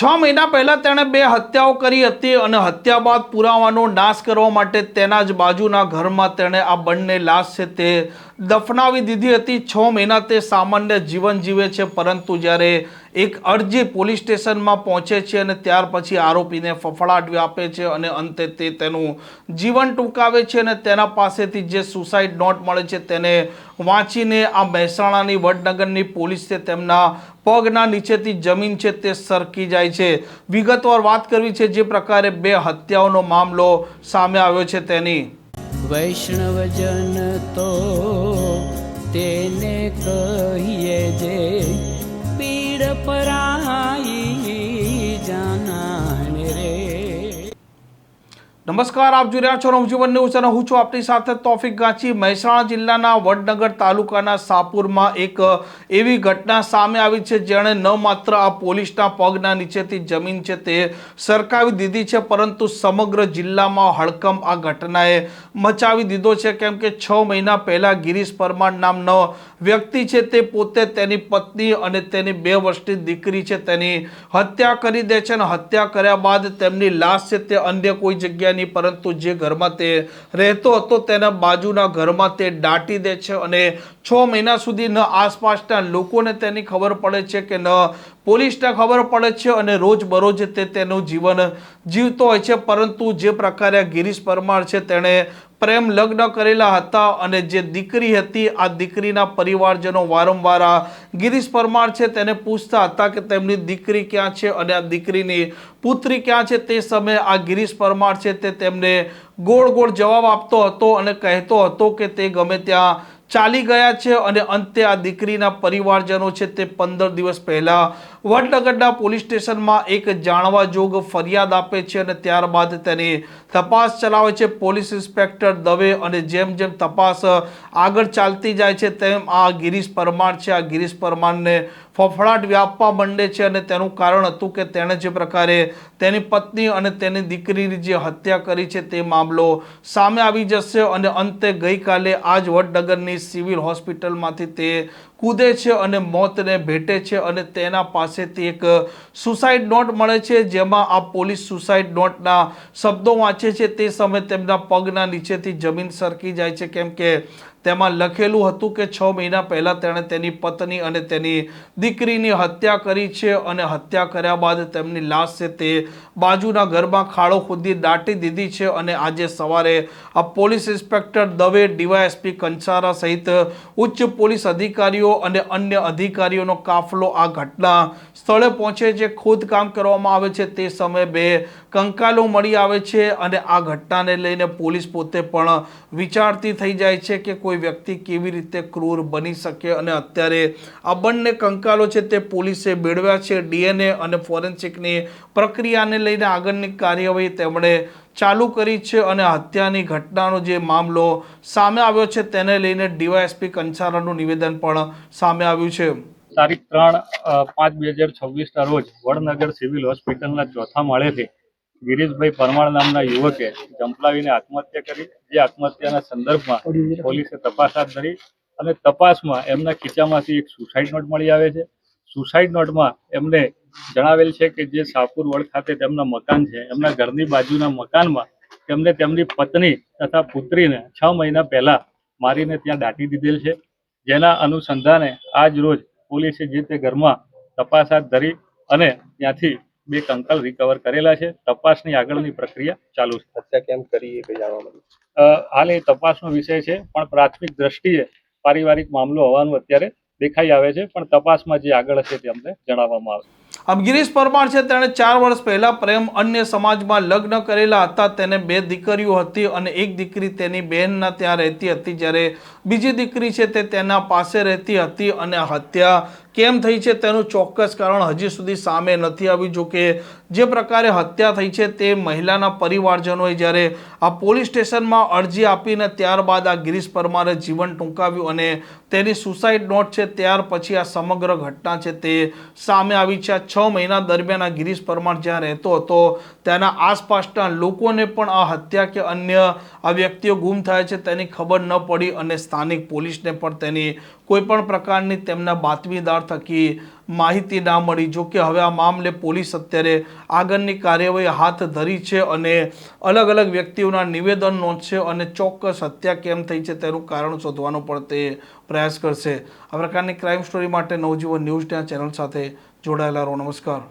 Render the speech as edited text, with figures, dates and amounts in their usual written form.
6 મહિના પહેલા તેણે 2 હત્યાઓ કરી હતી અને હત્યા બાદ પુરાવાનો નાશ કરવા માટે તેના જ બાજુના ઘરમાં તેણે આ બંને લાશ છે તે દફનાવી દીધી હતી। 6 મહિના તે સામાન્ય જીવન જીવે છે, પરંતુ જ્યારે એક અરજી પોલીસ સ્ટેશનમાં પહોંચે છે અને ત્યાર પછી આરોપીને ફફડાટ આપે છે અને અંતે તે તેનું જીવન ટૂંકાવે છે અને તેના પાસેથી જે સુસાઇડ નોટ મળે છે તેને વાંચીને આ મહેસાણાની વડનગરની પોલીસે તેમના પગના નીચેથી જમીન છે તે સરકી જાય છે। વિગતવાર વાત કરવી છે જે પ્રકારે 2 હત્યાઓનો મામલો સામે આવ્યો છે તેની। વૈષ્ણવજન તો તેને કહીએ જે પીડ પરાઈ જાનાને રે। નમસ્કાર, આપ જોઈ રહ્યા છો નવજીવન ન્યૂઝ અને હું છું આપની સાથે તોફિક ગાંચી। મહેસાણા જિલ્લાના વડનગર તાલુકાના સાપુરમાં એક એવી ઘટના સામે આવી છે જેણે ન માત્ર આ પોલીસના પગના નીચેથી જમીન છે તે સરકાવી દીધી છે, પરંતુ સમગ્ર જિલ્લામાં હડકંપ આ ઘટનાએ મચાવી દીધો છે। કેમ કે 6 મહિના પહેલા ગિરીશ પરમાર નામનો વ્યક્તિ છે તે પોતે તેની પત્ની અને તેની 2 વર્ષની દીકરી છે તેની હત્યા કરી દે છે અને હત્યા કર્યા બાદ તેમની લાશ છે તે અન્ય કોઈ જગ્યાએ પરંતુ જે ઘરમાં તે રહેતો હતો તેના બાજુના ઘરમાં તે દાટી દે છે અને 6 મહિના સુધી ન આસપાસના લોકોને તેની ખબર પડે છે કે ન પોલીસને ખબર પડે છે અને રોજબરોજ તે તેનું જીવન જીવતો હોય છે। પરંતુ જે પ્રકારે ગિરીશ પરમાર છે તેણે પ્રેમ લગ્ન કરેલા હતા અને જે દીકરી હતી આ દીકરીના પરિવારજનો વારંવાર આ ગિરીશ પરમાર છે તેને પૂછતા હતા કે તેમની દીકરી ક્યાં છે અને આ દીકરીની પુત્રી ક્યાં છે। તે સમયે આ ગિરીશ પરમાર છે તે તેમને ગોળ ગોળ જવાબ આપતો હતો અને કહેતો હતો કે તે ગમે ત્યાં ચાલી ગયા છે અને અંતે આ દીકરીના પરિવારજનો છે તે 15 દિવસ પહેલા વડનગરના પોલીસ સ્ટેશનમાં એક જાણવા જોગ ફરિયાદ આપે છે અને ત્યારબાદ તેની તપાસ ચલાવે છે પોલીસ ઇન્સ્પેક્ટર દવે। અને જેમ જેમ તપાસ આગળ ચાલતી જાય છે તેમ આ ગિરીશ પરમાર છે આ ગિરીશ પરમારને ફફડાટ વ્યાપવા માંડે છે અને તેનું કારણ હતું કે તેણે જે પ્રકારે તેની પત્ની અને તેની દીકરીની જે હત્યા કરી છે તે મામલો સામે આવી જશે અને અંતે ગઈકાલે આ જ વડનગરની સિવિલ હોસ્પિટલમાંથી તે કૂદે છે અને મોતને ભેટે છે અને તેના પાસેથી એક સુસાઇડ નોટ મળે છે જેમાં આ પોલીસ સુસાઇડ નોટના શબ્દો વાંચે છે તે સમયે તેમના પગના નીચેથી જમીન સરકી જાય છે, કેમ કે તેમાં લખેલું હતું કે 6 મહિના પહેલા તેણે તેની પત્ની અને તેની દીકરીની હત્યા કરી છે અને હત્યા કર્યા બાદ તેમની લાશ છે તે બાજુના ઘરમાં ખાડો ખોદી દાટી દીધી છે અને આજે સવારે આ police inspector Dave, DYSP Kansara સહિત ઉચ્ચ પોલીસ અધિકારીઓ અને અન્ય અધિકારીઓનો કાફલો આ ઘટના સ્થળે પહોંચે છે। ખોદકામ કરવામાં આવે છે તે સમયે 2 કંકાલો મળી આવે છે અને આ ઘટનાને લઈને પોલીસ પોતે પણ વિચારતી થઈ જાય છે કે કોઈ વ્યક્તિ કેવી રીતે ક્રૂર બની શકે અને અત્યારે આ બંને કંકાલો છે તે પોલીસે મેળવ્યા છે। ડીએનએ અને ફોરેન્સિકની પ્રક્રિયાને લઈને આગળની કાર્યવાહી તેમણે ચાલુ કરી છે અને હત્યાની ઘટનાનો જે મામલો સામે આવ્યો છે તેને લઈને ડીવાયએસપી કંસારાનું નિવેદન પણ સામે આવ્યું છે। તારીખ 3/5/2026 રોજ વડનગર સિવિલ હોસ્પિટલના 4થા માળેથી ગિરીશભાઈ પરમાર નામના યુવકે જંપલાવીને આત્મહત્યા કરી। જે આત્મહત્યાના સંદર્ભમાં પોલીસે તપાસ હાથ ધરી અને તપાસમાં એમના ખીચામાંથી એક સુસાઇડ નોટ મળી આવે છે। સુસાઇડ નોટમાં એમને જણાવેલ છે કે જે સાપુર વડ ખાતે તેમના મકાન છે એમના ઘરની બાજુના મકાનમાં તેમને તેમની પત્ની તથા પુત્રીને 6 મહિના પહેલા મારીને ત્યાં દાટી દીધેલ છે। જેના અનુસંધાને આજ રોજ પોલીસે જે તે ઘરમાં તપાસ હાથ ધરી અને ત્યાંથી 2 કંકાલ રિકવર કરેલા છે। તપાસની આગળની પ્રક્રિયા ચાલુ છે। હત્યા કેમ કરી એ જાણવા મળ્યું? હાલ એ તપાસનો વિષય છે, પણ પ્રાથમિક દ્રષ્ટિએ પારિવારિક મામલો હોવાનું અત્યારે દેખાઈ આવે છે, પણ તપાસમાં જે આગળ હશે તે અમને જણાવવામાં આવશે। આમ ગિરીશ પરમાર છે તેણે 4 વર્ષ પહેલા પ્રેમ અન્ય સમાજમાં લગ્ન કરેલા હતા। તેને 2 દીકરીઓ હતી અને એક દીકરી તેની બહેનના ત્યાં રહેતી હતી, જ્યારે બીજી દીકરી છે તે તેના પાસે રહેતી હતી અને હત્યા કેમ થઈ છે તેનું ચોક્કસ કારણ હજી સુધી સામે નથી આવ્યું। જો કે જે પ્રકારે હત્યા થઈ છે તે મહિલાના પરિવારજનોએ જ્યારે આ પોલીસ સ્ટેશનમાં અરજી આપીને ત્યારબાદ આ ગિરીશ પરમારે જીવન ટૂંકાવ્યું અને તેની સુસાઇડ નોટ છે ત્યાર પછી આ સમગ્ર ઘટના છે તે સામે આવી છે। 6 મહિના દરમિયાન આ ગિરીશ પરમાર જ્યાં રહેતો હતો તેના આસપાસના લોકોને પણ આ હત્યા કે અન્ય આ વ્યક્તિઓ ગુમ થાય છે તેની ખબર ન પડી અને સ્થાનિક પોલીસને પણ તેની કોઈ પણ પ્રકારની તેમના બાતમીદાર થકી માહિતી ના મળી. જો કે હવે આ મામલે પોલીસ અત્યારે આગળની કાર્યવાહી હાથ ધરી છે અને અલગ અલગ વ્યક્તિઓના નિવેદન નોંધશે અને ચોક્કસ હત્યા કેમ થઈ છે તેનું કારણ શોધવાનો પણ તે પ્રયાસ કરશે. આ પ્રકારની ક્રાઇમ સ્ટોરી માટે નવજીવન ન્યૂઝના ચેનલ સાથે જોડાયેલા રહો. નમસ્કાર.